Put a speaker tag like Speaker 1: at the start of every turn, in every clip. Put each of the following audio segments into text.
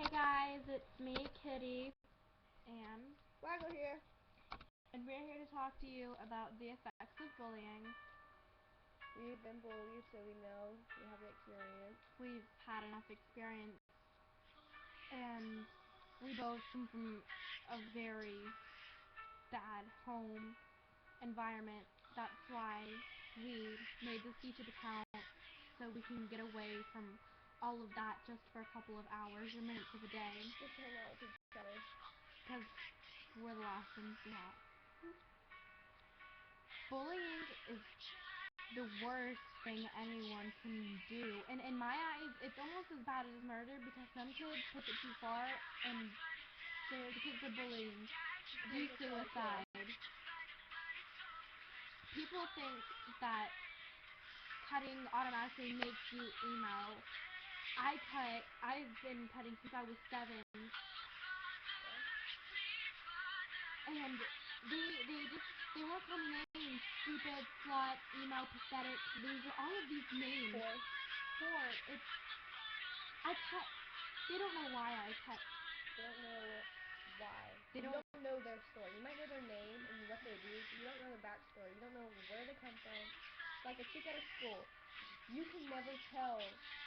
Speaker 1: Hey guys, it's me, Kitty, and
Speaker 2: Waggle here.
Speaker 1: we're here to talk to you about the effects of bullying.
Speaker 2: We've been bullied, so we know we have the experience.
Speaker 1: We've had enough experience, and we both come from a very bad home environment. That's why we made this YouTube account, so we can get away from all of that just for a couple of hours or minutes of a day.
Speaker 2: Just to hang out with each other.
Speaker 1: Because we're the last ones we have. Bullying is the worst thing anyone can do. And in my eyes, it's almost as bad as murder, because some kids take it too far and the kids are bullying do suicide. People think that cutting automatically makes you emo. I've been cutting since I was 7. And they won't call me names: stupid, slut, emo, pathetic, loser, all of these names. Poor. They don't know why I cut.
Speaker 2: They don't know why.
Speaker 1: You
Speaker 2: don't know their story. You might know their name and what they do, but you don't know their backstory. You don't know where they come from. Like a chick out of school, you can never tell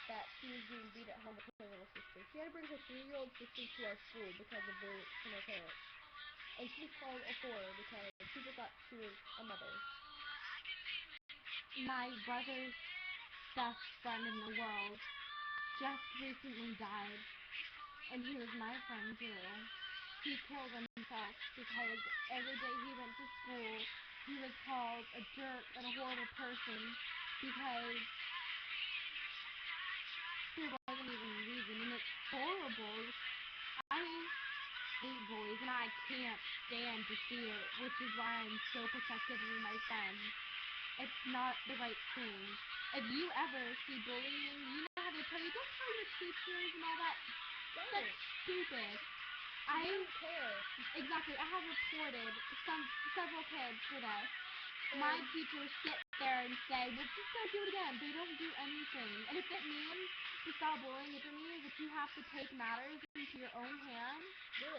Speaker 2: that she was being beat at home with her little sister. She had to bring her 3-year-old sister to our school because of bullying from her parents. And she was called a whore because people thought she was a mother.
Speaker 1: My brother's best friend in the world just recently died, and he was my friend too. He killed himself because every day he went to school, he was called a jerk and a horrible person because there wasn't even a reason, and it's horrible. I hate bullies, and I can't stand to see it, which is why I'm so protective of my friends. It's not the right thing. If you ever see bullying, you know how they tell you, don't tell your teachers and all that. That's stupid.
Speaker 2: I don't care.
Speaker 1: Exactly. I have reported several kids for this. My teachers sit there and say, well, just go do it again. They don't do anything. And if it means to stop bullying, if it means that you have to take matters into your own hands, do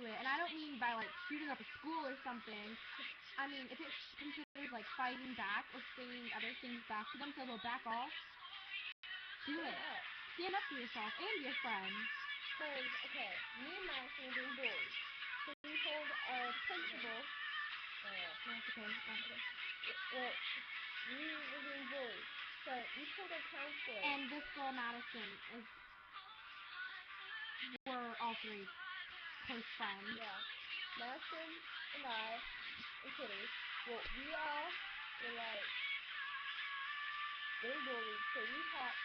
Speaker 1: it. And I don't mean by like shooting up a school or something. I mean, if it's considered like fighting back or saying other things back to them, so they'll back off, do it. Stand up for yourself and your friends.
Speaker 2: Because, okay, me and Madison were being bullied. So we told our principal,
Speaker 1: no, it's okay.
Speaker 2: Well, we were being bullied. So we told our counselor.
Speaker 1: And this girl, Madison, we're all 3 close friends.
Speaker 2: Yeah. Madison and I and Kitty, well, we all were like getting bullied. So we talked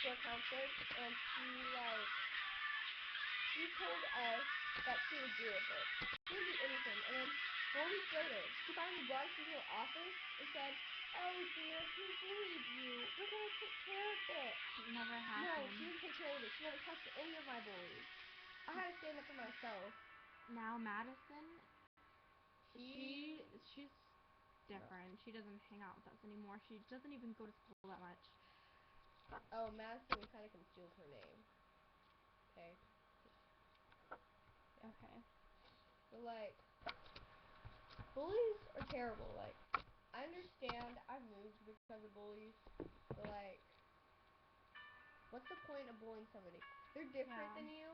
Speaker 2: to our counselor, and she told us that she would deal with it. She would do anything. And then 4 weeks later, she finally brought us into her office and said, oh dear, who bullied you? We're going to take care of it.
Speaker 1: It never happened.
Speaker 2: No, she didn't take care of it. She never talked to any of my bullies. I had to stand up for myself.
Speaker 1: Now Madison, she's different. No. She doesn't hang out with us anymore. She doesn't even go to school that much.
Speaker 2: Oh, Madison, we kind of concealed her name. Okay. Yeah.
Speaker 1: Okay.
Speaker 2: But like, bullies are terrible. Like, I understand I've moved because of bullies, but like, what's the point of bullying somebody? They're different than you.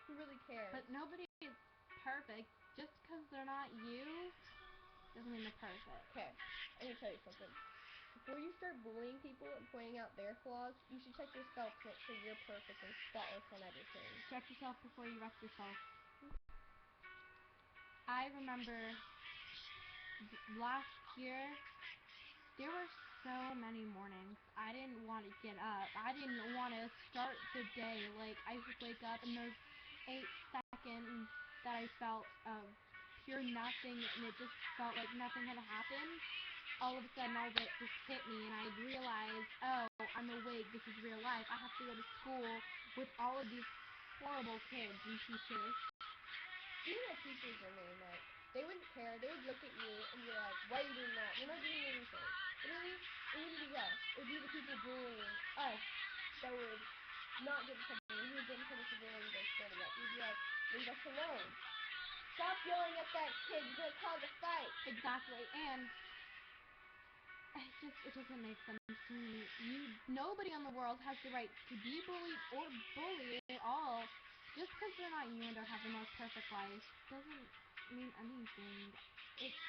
Speaker 2: Who really cares?
Speaker 1: But nobody is perfect. Just because they're not you doesn't mean they're perfect.
Speaker 2: Okay, I need to tell you something. Before you start bullying people and pointing out their flaws, you should check yourself to make sure you're perfect and spotless on everything.
Speaker 1: Check yourself before you wreck yourself. I remember last year, there were so many mornings I didn't want to get up. I didn't want to start the day. Like, I would wake up and those 8 seconds that I felt of pure nothing, and it just felt like nothing had happened. All of a sudden, all of it just hit me, and I realized, oh, I'm awake. This is real life. I have to go to school with all of these horrible kids and teachers.
Speaker 2: Even the teachers are mean. Like, they wouldn't care. They would look at you and be like, why are you doing that? You're not doing anything. Literally, it wouldn't be us. It would be the people bullying us that would not get in trouble. When you would get in trouble severely, they'd stand up. You'd be like, leave us alone. Stop yelling at that kid. You're gonna cause a fight.
Speaker 1: Exactly, and it doesn't make sense to me. Nobody in the world has the right to be bullied or bully at all. Just because they're not you and don't have the most perfect life doesn't mean anything. It's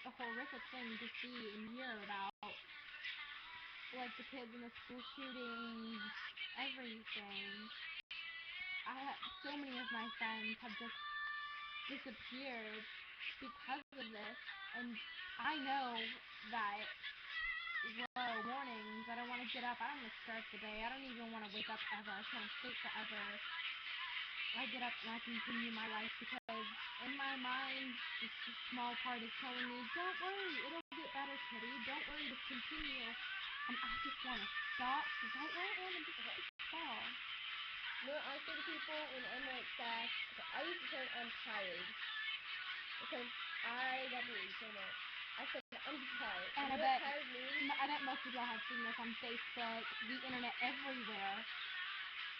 Speaker 1: a horrific thing to see and hear about, like the kids in the school shootings, everything. So many of my friends have just disappeared because of this, and I know that mornings I don't want to get up, I don't want to start the day, I don't even want to wake up ever, I just want to sleep forever. I get up and I continue my life because in my mind this small part is telling me, don't worry, it'll get better, kitty, don't worry, just continue. And I just want to stop right where I am and just fall.
Speaker 2: You know what I say to people when I'm like sad? Okay, I used to say I'm tired because I got bullied so much. I said I'm just tired.
Speaker 1: And
Speaker 2: you know what tired means?
Speaker 1: I bet most of y'all have seen this on Facebook, the internet, everywhere.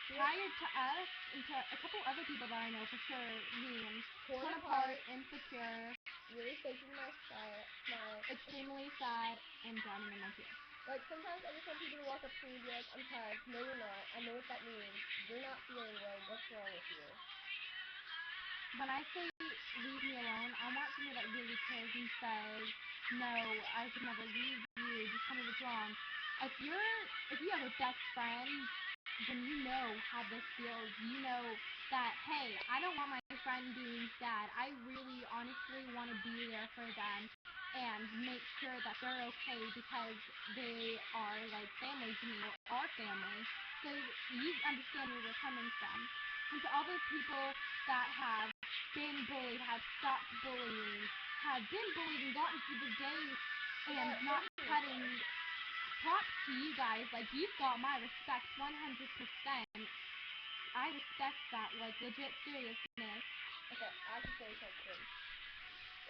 Speaker 2: You know,
Speaker 1: Tired to us and to a couple other people that I know for sure means torn apart, insecure,
Speaker 2: really faking my smile,
Speaker 1: extremely sad, and drowning in my tears.
Speaker 2: Like sometimes I just want people to walk up to me and be like, I'm tired. No, you're not. I know what that means. You're not feeling well. What's wrong with you?
Speaker 1: When I say leave me alone, I want somebody that really cares and says, no, I could never leave you. Just tell me what's wrong. If you have a best friend, then you know how this feels. You know that, hey, I don't want my friend being sad. I really honestly want to be there for them and make sure that they're okay because they are like family to me, or our family. So you understand where we're coming from. And to all those people that have been bullied, have stopped bullying, have been bullied and gotten through the day and not cutting, props to you guys. Like, you've got my respect 100%. I respect that, like, legit seriousness.
Speaker 2: Okay, I can say something.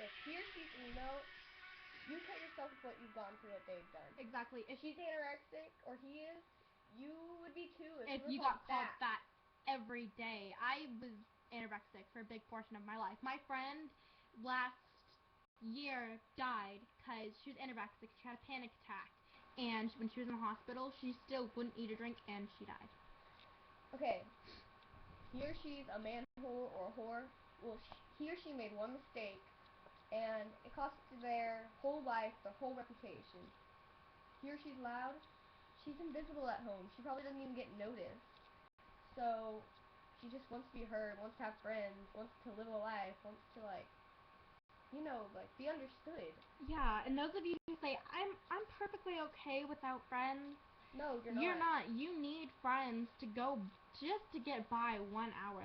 Speaker 2: If he or she's emo, you cut yourself with what you've gone through, what they've done.
Speaker 1: Exactly.
Speaker 2: If she's anorexic, or he is, you would be too
Speaker 1: if you got called fat every day. I was anorexic for a big portion of my life. My friend last year died because she was anorexic. She had a panic attack. And when she was in the hospital, she still wouldn't eat or drink, and she died.
Speaker 2: Okay, he or she's a manhole or a whore. Well, he or she made one mistake, and it cost their whole life, their whole reputation. He or she's loud. She's invisible at home. She probably doesn't even get noticed. So she just wants to be heard, wants to have friends, wants to live a life, wants to like be understood.
Speaker 1: Yeah, and those of you who say I'm perfectly okay without friends,
Speaker 2: no, you're not.
Speaker 1: You're not. You need friends to go just to get by 1 hour.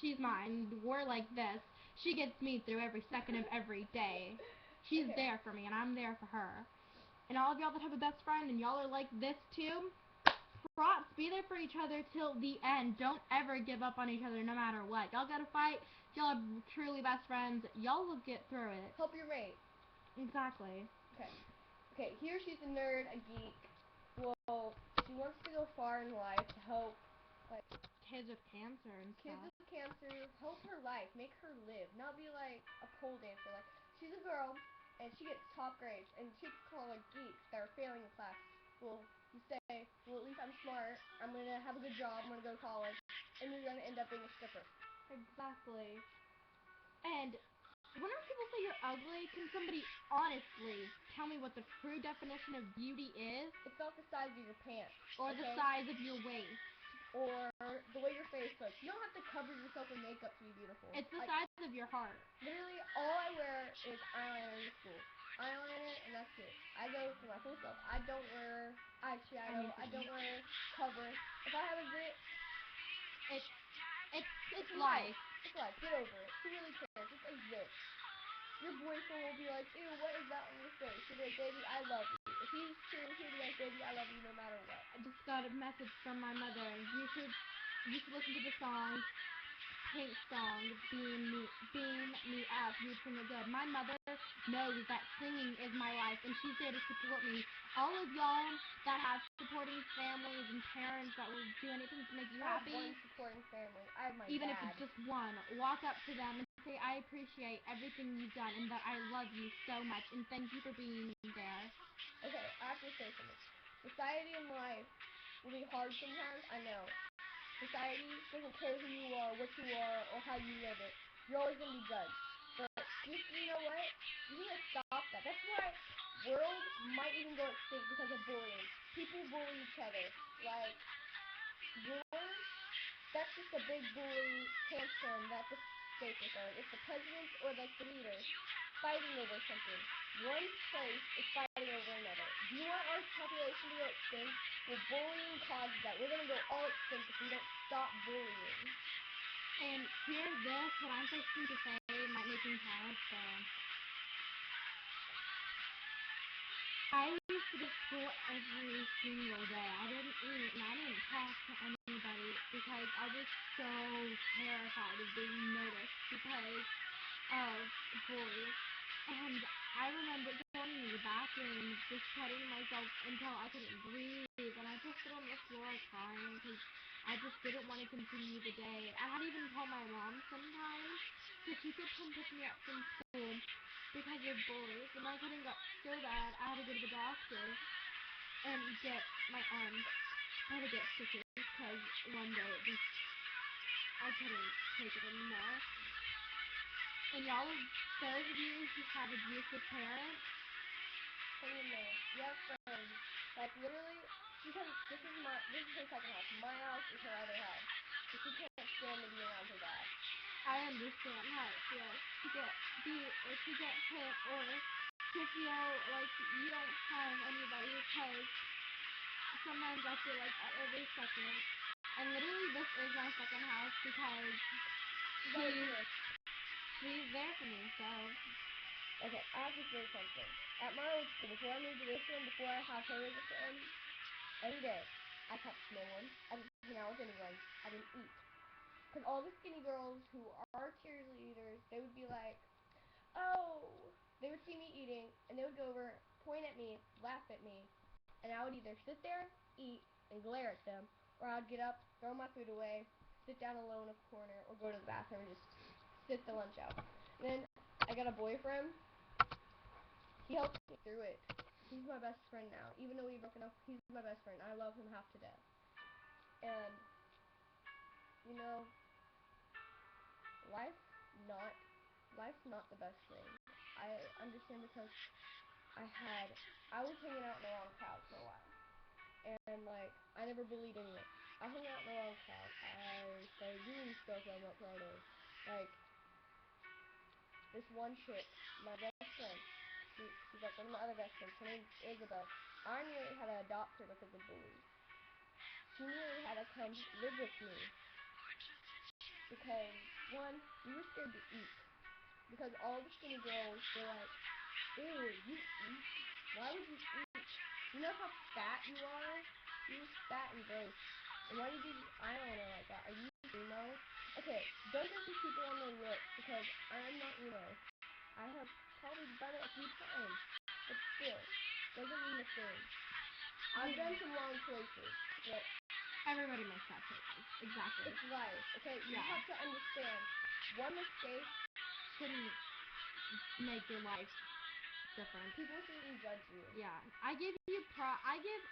Speaker 1: She's mine. We're like this. She gets me through every second of every day. She's
Speaker 2: Okay.
Speaker 1: there for me, and I'm there for her. And all of y'all that have a best friend, and y'all are like this too, props. Be there for each other till the end. Don't ever give up on each other no matter what. Y'all gotta fight. Y'all are truly best friends. Y'all will get through it.
Speaker 2: Help your mate.
Speaker 1: Exactly.
Speaker 2: Okay, he or she's a nerd, a geek. Well, she wants to go far in life to help, like,
Speaker 1: kids with cancer and
Speaker 2: kids
Speaker 1: stuff.
Speaker 2: with cancer, help her life, make her live, not be like a pole dancer. Like, she's a girl, and she gets top grades, and she gets called like geeks that are failing in class. Well, you say, well, at least I'm smart, I'm gonna have a good job, I'm gonna go to college, and you're gonna end up being a stripper.
Speaker 1: Exactly. And whenever people say you're ugly, can somebody honestly tell me what the true definition of beauty is?
Speaker 2: It's not the size of your pants.
Speaker 1: Or
Speaker 2: okay?
Speaker 1: the size of your waist.
Speaker 2: Or the way your face looks. You don't have to cover yourself with makeup to be beautiful.
Speaker 1: It's the size of your heart.
Speaker 2: Literally, all I wear is eyeliner to school. Eyeliner, and that's it. I go for my full self. I don't wear eyeshadow. I don't wear cover. If I have a zit,
Speaker 1: it's life.
Speaker 2: It's life. Get over it. Who really cares? It's a zit. Your boyfriend will be like, ew, what is that on your face? You'll be like, baby, I love you. If he's true, he'll be like, baby, I love you no matter what.
Speaker 1: I just got a message from my mother. You should listen to the song, Pink song, Beam Me Up, You Treat Me Good. My mother knows that singing is my life, and she's there to support me. All of y'all that have supporting families and parents that will do anything to make you
Speaker 2: I have
Speaker 1: happy,
Speaker 2: one supporting family. I have my
Speaker 1: even if
Speaker 2: dad.
Speaker 1: it's just one, walk up to them and say, I appreciate everything you've done and that I love you so much and thank you for being there.
Speaker 2: Okay, I have to say something. Society and life will be hard sometimes, I know. Society doesn't care who you are, what you are, or how you live it. You're always going to be judged. But just, you know what? You need to stop that. That's why world might even go extinct because of bullying. People bully each other. Like, wars, that's just a big bully tantrum that the states are throwing. It's the presidents or like the leaders fighting over something. One place is fighting over another. Do you want our population to go extinct? Well, bullying causes that. We're gonna go all extinct if we don't stop bullying.
Speaker 1: And hear this, what I'm fixing to say might make me cry, so I used to go to school every single day. I didn't eat and I didn't talk to anybody because I was so terrified of being noticed because of bullies. And I remember going to the bathroom, just cutting myself until I couldn't breathe, and I just sit on the floor crying because I just didn't want to continue the day. I had even called my mom sometimes so she could come pick me up from school because of bullies, and my couldn't got so bad I had to go to the doctor and get my arm. I had to get stitches because one day it just I couldn't take it anymore. And y'all, those of you who have abusive parents,
Speaker 2: Hang in there. You have friends. Like literally, because this is her second house. My house is her other house. So she can't stand to be around her dad.
Speaker 1: I understand how it feels to get beat or to get hit or to feel like you don't have anybody because sometimes I feel like that every second. And literally this is my second house because
Speaker 2: She's always here.
Speaker 1: she's there for me, so
Speaker 2: Okay, I have to say something. At my old school, before I moved to this one, before I have her as a friend, every day I talked to no one. I didn't hang out with anyone. I didn't eat. Because all the skinny girls who are cheerleaders, they would be like, oh, they would see me eating, and they would go over, point at me, laugh at me, and I would either sit there, eat, and glare at them, or I would get up, throw my food away, sit down alone in a corner, or go to the bathroom and just sit the lunch out. And then I got a boyfriend. He helped me through it. He's my best friend now. Even though we've broken up, he's my best friend. I love him half to death. And, you know, life not life's not the best thing. I understand because I was hanging out in the wrong crowd for a while. And like I never bullied anyone. I hung out in the wrong crowd. I started doing stuff I'm not proud of. Like this one chick, my best friend, she's like one of my other best friends. Her name's Isabel. I nearly had to adopt her because of bullies. She nearly had to come live with me because one, we were scared to eat. Because all the skinny girls were like, ew, you eat? Why would you eat? You know how fat you are? You're fat and gross. And why do you do eyeliner like that? Are you emo? Okay, don't judge these people on their looks because I'm not emo. I have probably done it a few times, but still, doesn't mean a thing. I've done some wrong choices, but
Speaker 1: everybody makes that choices. Exactly.
Speaker 2: it's life, okay? You
Speaker 1: Yeah.
Speaker 2: have to understand, one mistake,
Speaker 1: Shouldn't make your life different.
Speaker 2: people shouldn't judge you.
Speaker 1: Yeah, I give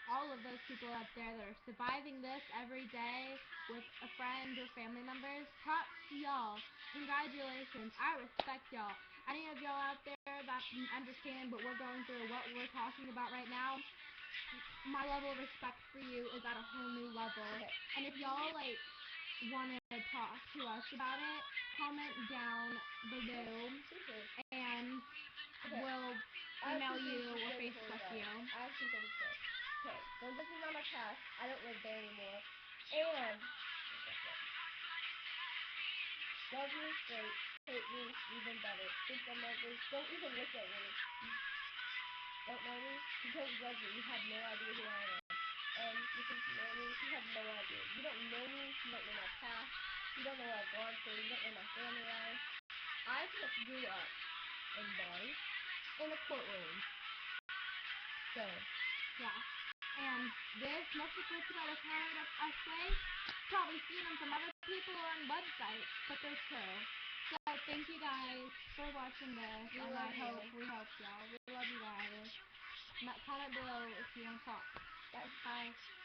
Speaker 1: all of those people out there that are surviving this every day with a friend or family members. Props to y'all. Congratulations. I respect y'all. Any of y'all out there that understand what we're going through, what we're talking about right now, my level of respect for you is at a whole new level.
Speaker 2: Okay.
Speaker 1: And if y'all like want to talk to us about it, comment down below and
Speaker 2: Okay.
Speaker 1: we'll
Speaker 2: I have
Speaker 1: email
Speaker 2: two
Speaker 1: you
Speaker 2: things to
Speaker 1: or
Speaker 2: say before we
Speaker 1: Facebook
Speaker 2: go.
Speaker 1: you.
Speaker 2: I have two things to say. Okay, don't judge me by my past. I don't live there anymore. And love me straight, hate me even better. Think I'm ugly. Don't even look at me. Don't know me. You can't judge me. You have no idea who I am. And you think you know me. You have no idea. You don't know me. You don't know my past. You don't know what I've gone through. You don't know my family life. I just grew up in bars. in a courtroom. So,
Speaker 1: Yeah. And this, most of what you might have heard of us say, probably seen them from other people or on websites, but they're true. So thank you guys for watching this,
Speaker 2: We
Speaker 1: and
Speaker 2: love
Speaker 1: we
Speaker 2: you.
Speaker 1: hope y'all. We love you guys. Comment below if you want to talk.
Speaker 2: Bye.
Speaker 1: Bye.